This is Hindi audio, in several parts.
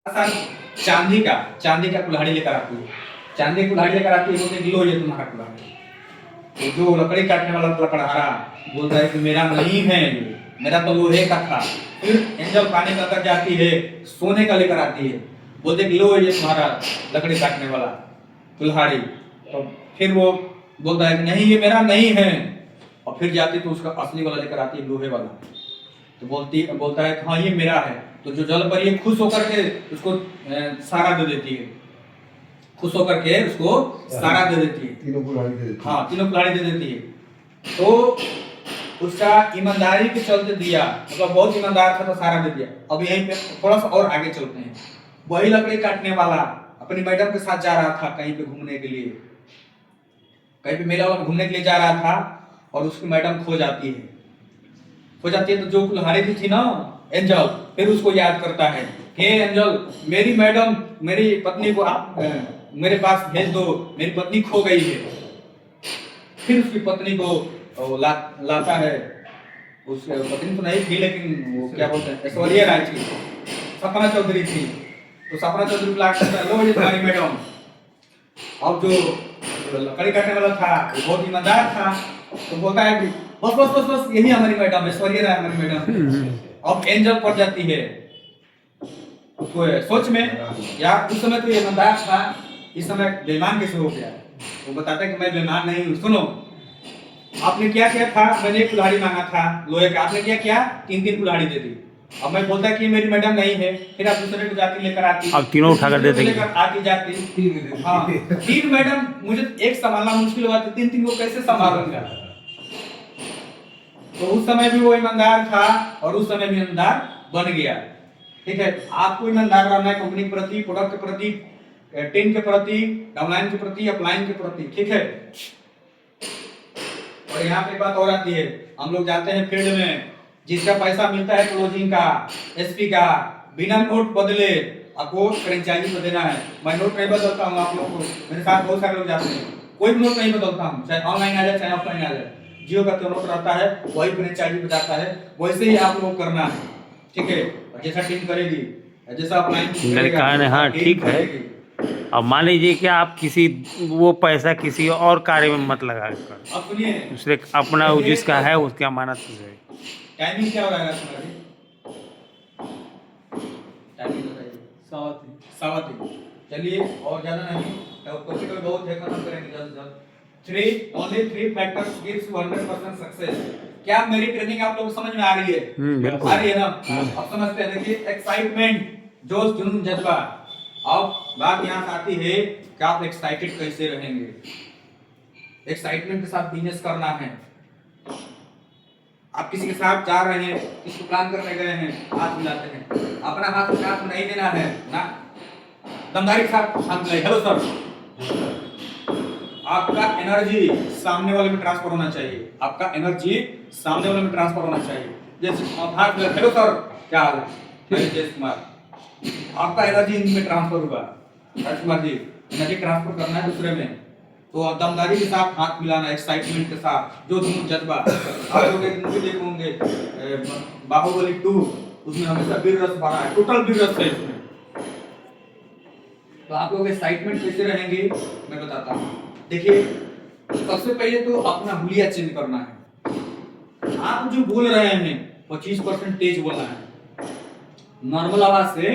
सर चांदी का कुल्हाड़ी लेकर आती है। चांदी की कुल्हाड़ी लेकर आती है, बोलते हैं लो ये तुम्हारा कुल्हाड़ी। तो जो लकड़ी काटने वाला लकड़हारा बोलता है कि मेरा नहीं है, मेरा तो लोहे का था। फिर एंजल पानी के अंदर जाती है, सोने का लेकर आती है, बोलते हैं लो ये तुम्हारा लकड़ी काटने वाला कुल्हाड़ी। तो फिर वो बोलता है कि नहीं ये मेरा नहीं है, और फिर जाती तो उसका असली वाला लेकर आती है, लोहे वाला। तो बोलता है हाँ ये मेरा है। तो जो जल परी है खुश होकर के उसको सारा दे देती है, खुश होकर के उसको सारा दे देती है, तीनों कुल्हाड़ी दे देती है। हाँ तीनों कुल्हाड़ी दे देती है। तो उसका ईमानदारी के चलते दिया, मतलब बहुत ईमानदार था तो सारा दे दिया। अब यहीं पे थोड़ा सा और आगे चलते हैं। वही लकड़ी काटने वाला अपनी मैडम के साथ जा रहा था कहीं पे घूमने के लिए, कहीं पे मेला वाला घूमने के लिए जा रहा था, और उसकी मैडम खो जाती है। तो जो कुल्हाड़ी भी थी ना एंजल, फिर उसको याद करता है हे एंजल, मेरी मैडम मेरी पत्नी को आप मेरे पास भेज दो, मेरी पत्नी खो गई है। फिर उसकी पत्नी को लाता है। उसकी पत्नी तो नहीं थी, लेकिन वो क्या बोलते हैं ऐश्वर्या राय थी, सपना चौधरी थी। तो सपना चौधरी को लाता है, लो ये तुम्हारी मैडम। अब जो लकड़ी काटने वाला था वो बहुत ईमानदार था, तो बोलता है कि बस बस बस बस यही हमारी मैडम है, ऐश्वर्या राय हमारी मैडम। अब एंजल पड़ जाती है उसको सोच में, यार उस समय तो ये ईमानदार था, इस समय बेईमान कैसे हो गया। वो बताता है कि मैं बेईमान नहीं हूँ। सुनो आपने क्या किया था, मैंने एक कुल्हाड़ी मांगा था लोहे का, आपने क्या किया, तीन तीन कुल्हाड़ी दे दी। अब मैं बोलता कि मेरी मैडम नहीं है, फिर आप दूसरे को जाती लेकर आती, अब तीनों उठा कर दे देंगे, लेकर आती जाती। हाँ तीन मैडम, मुझे एक संभालना मुश्किल हुआ तो तीन तीन को कैसे संभालूंगा। तो उस समय भी वो ईमानदार था और उस समय भी ईमानदार बन गया। ठीक है, आपको ईमानदार रहना है कंपनी के प्रति, प्रोडक्ट के प्रति, टीम के प्रति, डाउनलाइन के प्रति, अपलाइन के प्रति। ठीक है, और यहाँ पे बात और आती है, हम लोग जाते हैं फील्ड में, जिसका पैसा मिलता है क्लोजिंग का, एसपी का, बिना नोट बदले आपको फ्रेंचाइजी को देना है। मैं नोट नहीं बदलता हूँ, आप लोगों को मेरे साथ बहुत सारे लोग जाते हैं, कोई भी नोट नहीं बदलता हूँ, चाहे ऑनलाइन आ जाए चाहे ऑफलाइन आ जाए। जियो का तो नोट रहता है वही फ्रेंचाइजी पे जाता है, वैसे ही आप लोग करना है। ठीक है, जैसा टीम करेगी, जैसा अपलाइन, हाँ ठीक है। अब मान लीजिए कि आप किसी वो पैसा किसी और कार्य में मत लगा कर, अब सुनिए दूसरे अपना जिसका है उसकी अमानत है। टाइमिंग क्या हो रहा है तुम्हारी, टाइमिंग बताइए। 7:30। चलिए और ज्यादा नहीं, तो बहुत है, खत्म करेंगे जल्द जल्द। only 3 factors gives 100% success. क्या मेरी ट्रेनिंग आप लोगों को समझ में आ रही है? बिल्कुल आ रही है ना? अब समझते हैं, देखिए एक्साइटमेंट, जोश जुनून जज्बा। अब बात यहाँ से आती है कि आप एक्साइटेड कैसे रहेंगे। एक्साइटमेंट के साथ बिजनेस करना है। आप किसी के साथ जा रहे हैं, किसी प्लान करने गए हैं, हाथ मिलाते हैं, अपना हाथ साथ नहीं देना है ना, दमदारी के साथ हाथ मिलाइए, हेलो सर। आपका एनर्जी सामने वाले में ट्रांसफर होना चाहिए, आपका एनर्जी सामने वाले में ट्रांसफर होना चाहिए। जैसे हाथ मिला, हेलो सर क्या हाल है, मैं जयेश कुमार, आपका एनर्जी इनमें ट्रांसफर हुआ। कुमार जी एनर्जी ट्रांसफर करना है दूसरे में, तो दमदारी के साथ हाथ मिलाना, एक्साइटमेंट के साथ, जो जुनून जज्बा। आप लोग एक मूवी देखे होंगे बाहुबली 2, उसमें हमेशा वीर रस भरा है, टोटल वीर रस है इसमें। तो आप लोग एक्साइटमेंट कैसे रहेंगे मैं बताता हूँ। देखिए सबसे पहले तो अपना हुलिया चेंज करना है। आप जो बोल रहे हैं 25% तेज बोलना है, नॉर्मल आवाज से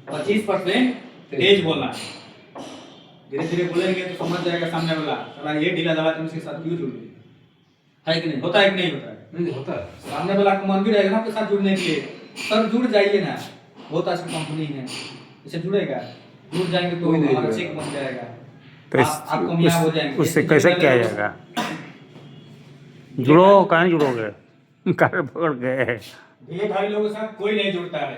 25% तेज बोलना है। धीरे धीरे बोलेंगे तो समझ जाएगा सामने वाला, साला ये ढीला दबा तुम इसके साथ क्यों जुड़ गए, है कि नहीं, होता है कि नहीं होता है? नहीं होता है। सामने वाला को मन भी रहेगा ना आपके साथ जुड़ने के लिए, सर जुड़ जाइए ना, बहुत अच्छी कंपनी है, इससे जुड़ेगा, जुड़ जाएंगे तो हमारा चेक बन जाएगा, तो आप कामयाब हो जाएंगे। उससे कैसे क्या जाएगा? जुड़ो, कहाँ जुड़ोगे, कार पकड़ गए। ये भाई लोगों के साथ कोई नहीं जुड़ता है।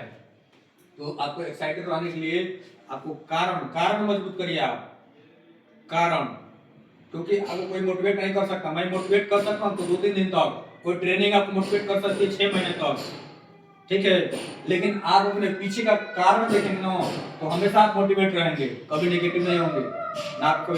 तो आपको एक्साइटेड रहने के लिए आपको कारण मजबूत करिए आप, कारण, क्योंकि आपको कोई मोटिवेट नहीं कर सकता। मैं मोटिवेट कर सकता हूँ तो 2-3 दिन तक, कोई ट्रेनिंग आपको मोटिवेट कर सकती है 6 महीने तक। ठीक है, लेकिन आप अपने पीछे का कारण देखेंगे ना, तो हमेशा आप मोटिवेट रहेंगे, कभी नेगेटिव नहीं होंगे ना। आपको